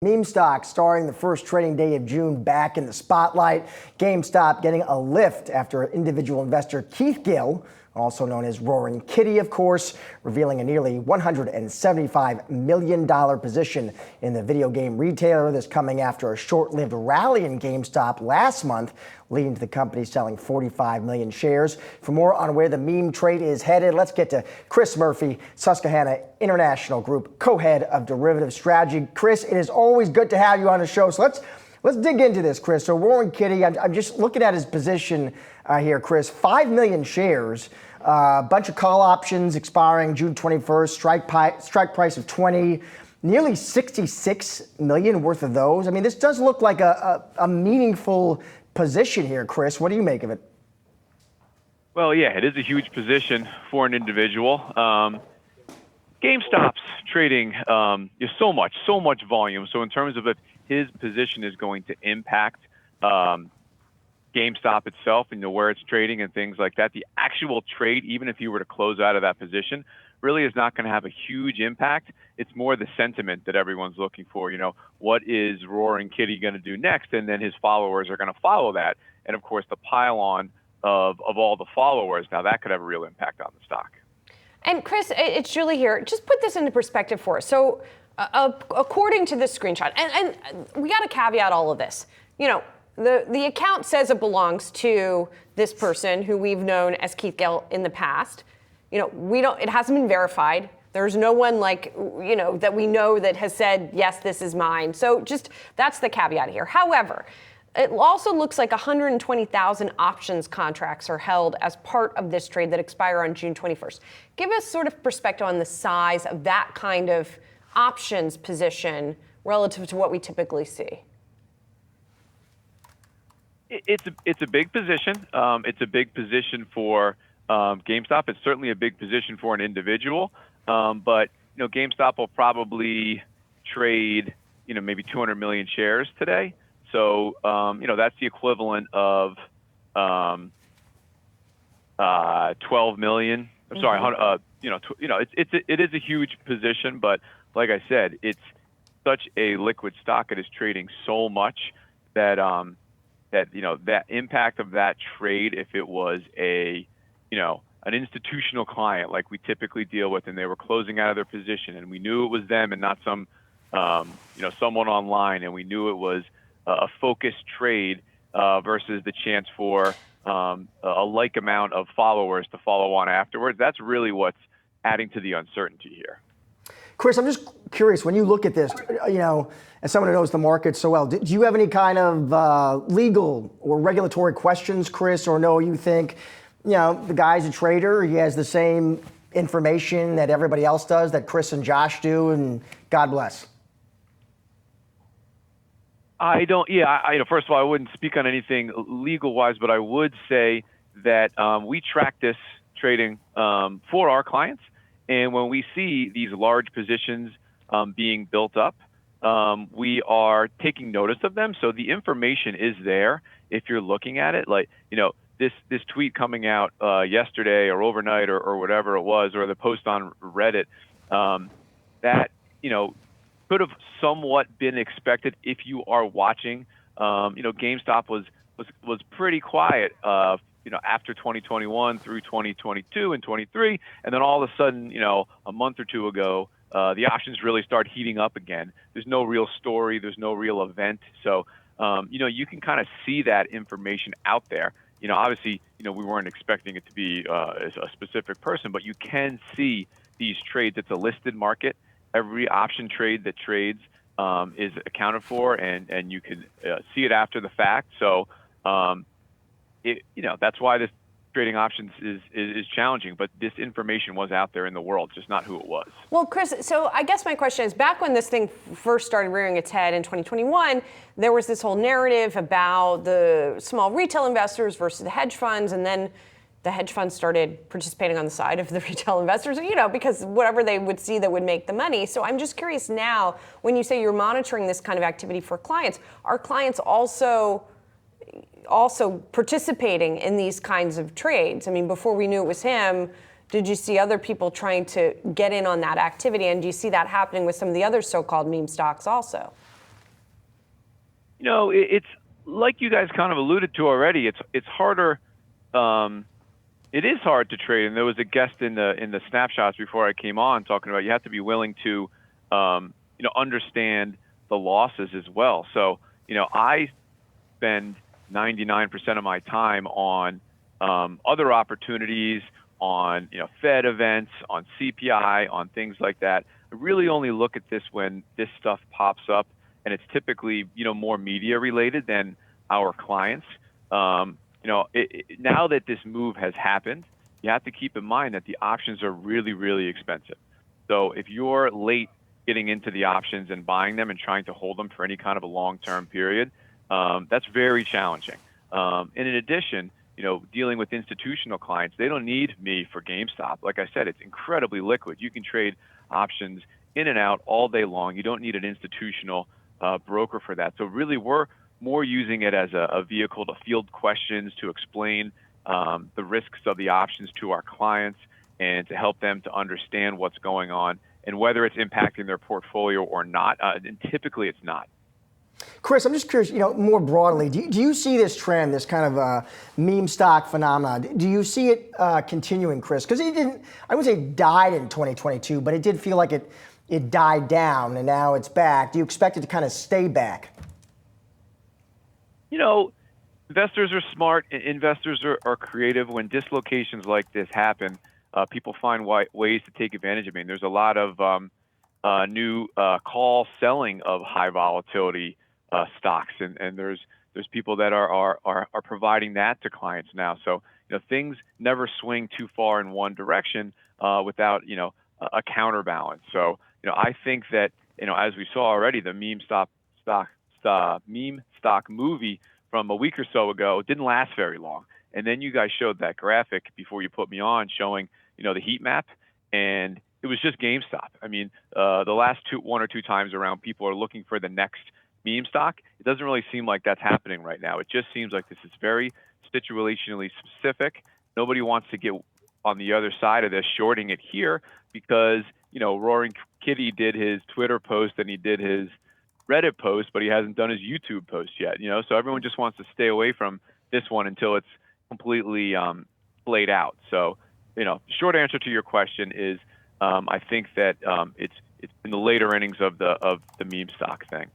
Meme stock starting the first trading day of June back in the spotlight. GameStop getting a lift after individual investor Keith Gill, also known as Roaring Kitty, of course, revealing a nearly $175 million position in the video game retailer. This coming after a short-lived rally in GameStop last month, leading to the company selling 45 million shares. For more on where the meme trade is headed, let's get to Chris Murphy, Susquehanna International Group, co-head of derivative strategy. Chris, it is always good to have you on the show. So let's dig into this, Chris. So Roaring Kitty, I'm just looking at his position here, Chris. 5 million shares, a bunch of call options expiring June 21st, strike price of 20, nearly 66 million worth of those. I mean, this does look like a meaningful position here, Chris. What do you make of it? Well, yeah, it is a huge position for an individual. GameStop's trading so much volume. So in terms of if his position is going to impact GameStop itself and where it's trading and things like that, the actual trade, even if you were to close out of that position, really is not going to have a huge impact. It's more the sentiment that everyone's looking for. What is Roaring Kitty going to do next? And then his followers are going to follow that. And of course, the pile on of all the followers, now that could have a real impact on the stock. And Chris, it's Julie here. Just put this into perspective for us. So according to this screenshot, and we got to caveat all of this, the account says it belongs to this person who we've known as Keith Gill in the past. It hasn't been verified. There's no one that we know that has said, yes, this is mine. So just that's the caveat here. However, it also looks like 120,000 options contracts are held as part of this trade that expire on June 21st. Give us sort of perspective on the size of that kind of options position relative to what we typically see. It's a big position. It's a big position for GameStop. It's certainly a big position for an individual. But GameStop will probably trade maybe 200 million shares today. So that's the equivalent of 12 million. I'm sorry. It is a huge position, but like I said, it's such a liquid stock. It is trading so much that that impact of that trade, if it was an institutional client like we typically deal with, and they were closing out of their position, and we knew it was them and not some someone online, and we knew it was a focused trade versus the chance for a like amount of followers to follow on afterwards. That's really what's adding to the uncertainty here. Chris, I'm just curious, when you look at this, as someone who knows the market so well, do you have any kind of legal or regulatory questions, Chris, or no, you think, the guy's a trader, he has the same information that everybody else does, that Chris and Josh do, and God bless? I don't. Yeah. First of all, I wouldn't speak on anything legal-wise, but I would say that we track this trading for our clients, and when we see these large positions being built up, we are taking notice of them. So the information is there if you're looking at it. This tweet coming out yesterday or overnight or whatever it was, or the post on Reddit, that could have somewhat been expected if you are watching. GameStop was pretty quiet, after 2021 through 2022 and 23, and then all of a sudden, a month or two ago, the options really start heating up again. There's no real story, there's no real event, so you can kind of see that information out there. Obviously, we weren't expecting it to be a specific person, but you can see these trades. It's a listed market. Every option trade that trades is accounted for, and you can see it after the fact. So, that's why this trading options is challenging. But this information was out there in the world, just not who it was. Well, Chris, so I guess my question is, back when this thing first started rearing its head in 2021, there was this whole narrative about the small retail investors versus the hedge funds, and then the hedge funds started participating on the side of the retail investors, because whatever they would see that would make the money. So I'm just curious now, when you say you're monitoring this kind of activity for clients, are clients also participating in these kinds of trades? I mean, before we knew it was him, did you see other people trying to get in on that activity? And do you see that happening with some of the other so-called meme stocks also? It's like you guys kind of alluded to already. It's harder. Um, it is hard to trade, and there was a guest in the snapshots before I came on talking about you have to be willing to, understand the losses as well. So, I spend 99% of my time on other opportunities, on Fed events, on CPI, on things like that. I really only look at this when this stuff pops up, and it's typically more media related than our clients. Now that this move has happened, you have to keep in mind that the options are really, really expensive. So if you're late getting into the options and buying them and trying to hold them for any kind of a long-term period, that's very challenging. And in addition, dealing with institutional clients, they don't need me for GameStop. Like I said, it's incredibly liquid. You can trade options in and out all day long. You don't need an institutional broker for that. So really, we're more using it as a vehicle to field questions, to explain the risks of the options to our clients, and to help them to understand what's going on and whether it's impacting their portfolio or not. And typically, it's not. Chris, I'm just curious, more broadly, do you see this trend, this kind of meme stock phenomenon? Do you see it continuing, Chris? Because it didn't, I wouldn't say it died in 2022, but it did feel like it died down and now it's back. Do you expect it to kind of stay back? Investors are smart. Investors are creative. When dislocations like this happen, people find ways to take advantage of it. And there's a lot of new call selling of high volatility stocks, and there's people that are providing that to clients now. So things never swing too far in one direction without a counterbalance. So I think that as we saw already, the meme stock movie from a week or so ago didn't last very long. And then you guys showed that graphic before you put me on showing the heat map, and it was just GameStop. I mean, the last one or two times around, people are looking for the next meme stock. It doesn't really seem like that's happening right now. It just seems like this is very situationally specific. Nobody wants to get on the other side of this, shorting it here, because Roaring Kitty did his Twitter post and he did his Reddit post, but he hasn't done his YouTube post yet. So everyone just wants to stay away from this one until it's completely played out. So, the short answer to your question is I think that it's in the later innings of the meme stock thing.